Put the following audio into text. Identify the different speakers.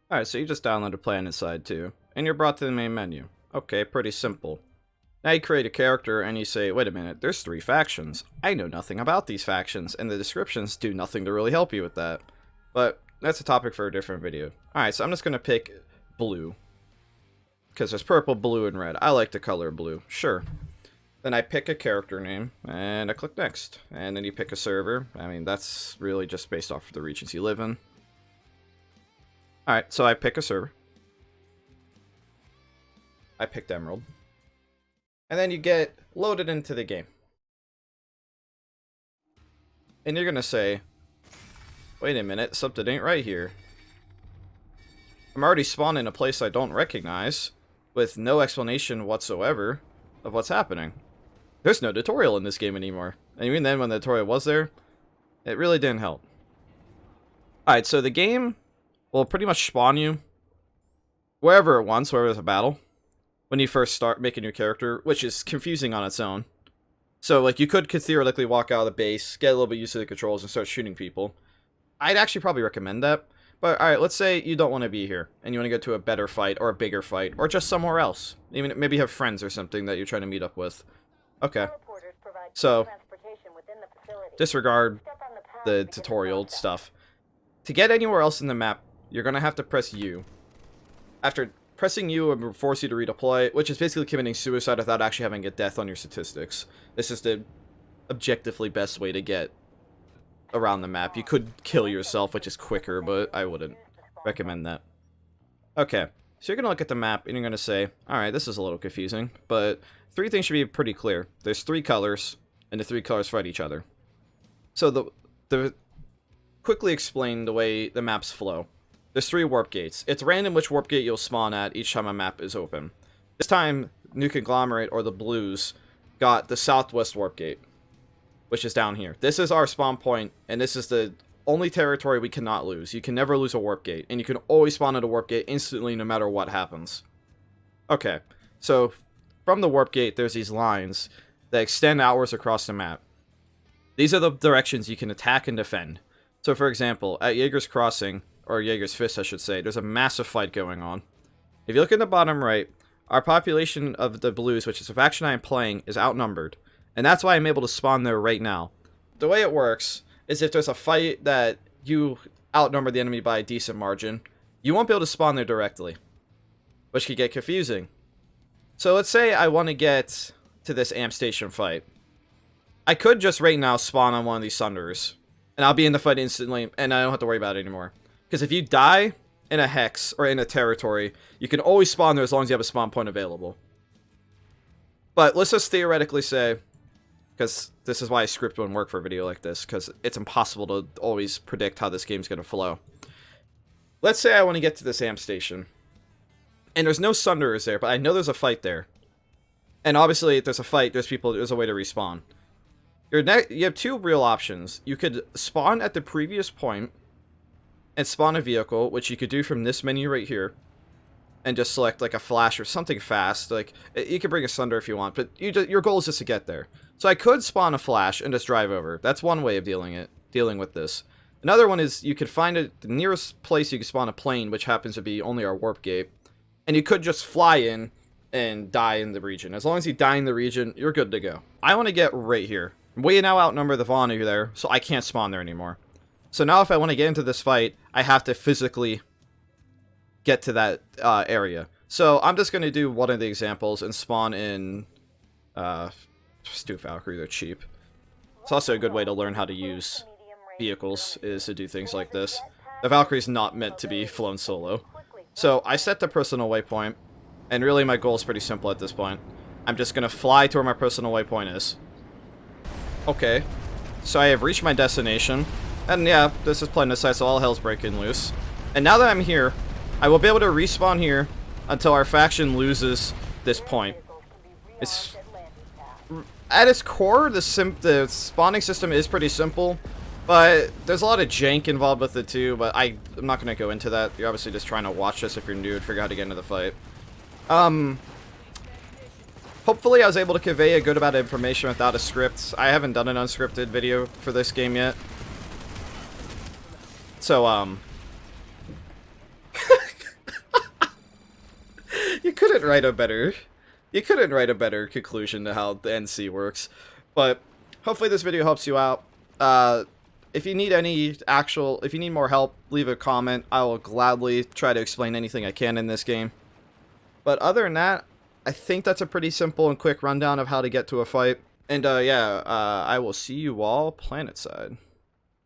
Speaker 1: Alright, so you just downloaded Planetside 2, and you're brought to the main menu. Okay, pretty simple. Now you create a character and you say, wait a minute, there's 3 factions. I know nothing about these factions, and the descriptions do nothing to really help you with that. But that's a topic for a different video. Alright, so I'm just going to pick blue. Because there's purple, blue, and red. I like the color blue. Sure. Then I pick a character name, and I click next. And then you pick a server. I mean, that's really just based off of the regions you live in. Alright, so I pick a server. I picked Emerald. And then you get loaded into the game. And you're gonna say, wait a minute, something ain't right here. I'm already spawned in a place I don't recognize, with no explanation whatsoever of what's happening. There's no tutorial in this game anymore. And even then, when the tutorial was there, it really didn't help. Alright, so the game will pretty much spawn you wherever it wants, wherever there's a battle, when you first start making your character, which is confusing on its own. So, like, you could theoretically walk out of the base, get a little bit used to the controls, and start shooting people. I'd actually probably recommend that. But, alright, let's say you don't want to be here, and you want to go to a better fight, or a bigger fight, or just somewhere else. Even maybe have friends or something that you're trying to meet up with. Okay. So, disregard the tutorial stuff. To get anywhere else in the map, you're going to have to press U. After pressing U, it will force you to redeploy, which is basically committing suicide without actually having a death on your statistics. This is the objectively best way to get around the map. You could kill yourself, which is quicker, but I wouldn't recommend that. Okay, so you're going to look at the map, and you're going to say, alright, this is a little confusing, but 3 things should be pretty clear. There's 3 colors, and the 3 colors fight each other. So the quickly explain the way the maps flow. There's 3 warp gates. It's random which warp gate you'll spawn at each time a map is open. This time, New Conglomerate, or the Blues, got the southwest warp gate, which is down here. This is our spawn point, and this is the only territory we cannot lose. You can never lose a warp gate, and you can always spawn at a warp gate instantly no matter what happens. Okay, so from the warp gate, there's these lines that extend outwards across the map. These are the directions you can attack and defend. So, for example, at Jaeger's Crossing, or Jaeger's Fist, I should say, there's a massive fight going on. If you look in the bottom right, our population of the Blues, which is the faction I am playing, is outnumbered. And that's why I'm able to spawn there right now. The way it works is if there's a fight that you outnumber the enemy by a decent margin, you won't be able to spawn there directly, which could get confusing. So let's say I want to get to this amp station fight. I could just right now spawn on one of these Thunderers, and I'll be in the fight instantly, and I don't have to worry about it anymore. Because if you die in a hex, or in a territory, you can always spawn there as long as you have a spawn point available. But let's just theoretically say, because this is why a script wouldn't work for a video like this, because it's impossible to always predict how this game's going to flow. Let's say I want to get to this amp station, and there's no Thunderers there, but I know there's a fight there. And obviously, if there's a fight, there's a way to respawn. You have 2 real options. You could spawn at the previous point, and spawn a vehicle, which you could do from this menu right here, and just select like a flash or something fast. Like, you can bring a Thunder if you want, but your goal is just to get there. So I could spawn a flash and just drive over. That's one way of dealing with this. Another one is you could find the nearest place you can spawn a plane, which happens to be only our warp gate, and you could just fly in and die in the region. As long as you die in the region, you're good to go. I want to get right here. We now outnumber the Vonu there, so I can't spawn there anymore. So now if I want to get into this fight, I have to physically get to that area. So I'm just going to do one of the examples and spawn in... just do Valkyrie, they're cheap. It's also a good way to learn how to use vehicles, is to do things like this. The Valkyrie's not meant to be flown solo. So I set the personal waypoint, and really my goal is pretty simple at this point. I'm just going to fly to where my personal waypoint is. Okay, so I have reached my destination. And yeah, this is Planetside, so all hell's breaking loose. And now that I'm here, I will be able to respawn here until our faction loses this point. It's at its core, the spawning system is pretty simple, but there's a lot of jank involved with it too. But I'm not going to go into that. You're obviously just trying to watch this if you're new and figure out how to get into the fight. Hopefully I was able to convey a good amount of information without a script. I haven't done an unscripted video for this game yet. So, couldn't write a better... You couldn't write a better conclusion to how the NC works. But hopefully this video helps you out. If you need if you need more help, leave a comment. I will gladly try to explain anything I can in this game. But other than that, I think that's a pretty simple and quick rundown of how to get to a fight. And yeah, I will see you all planetside.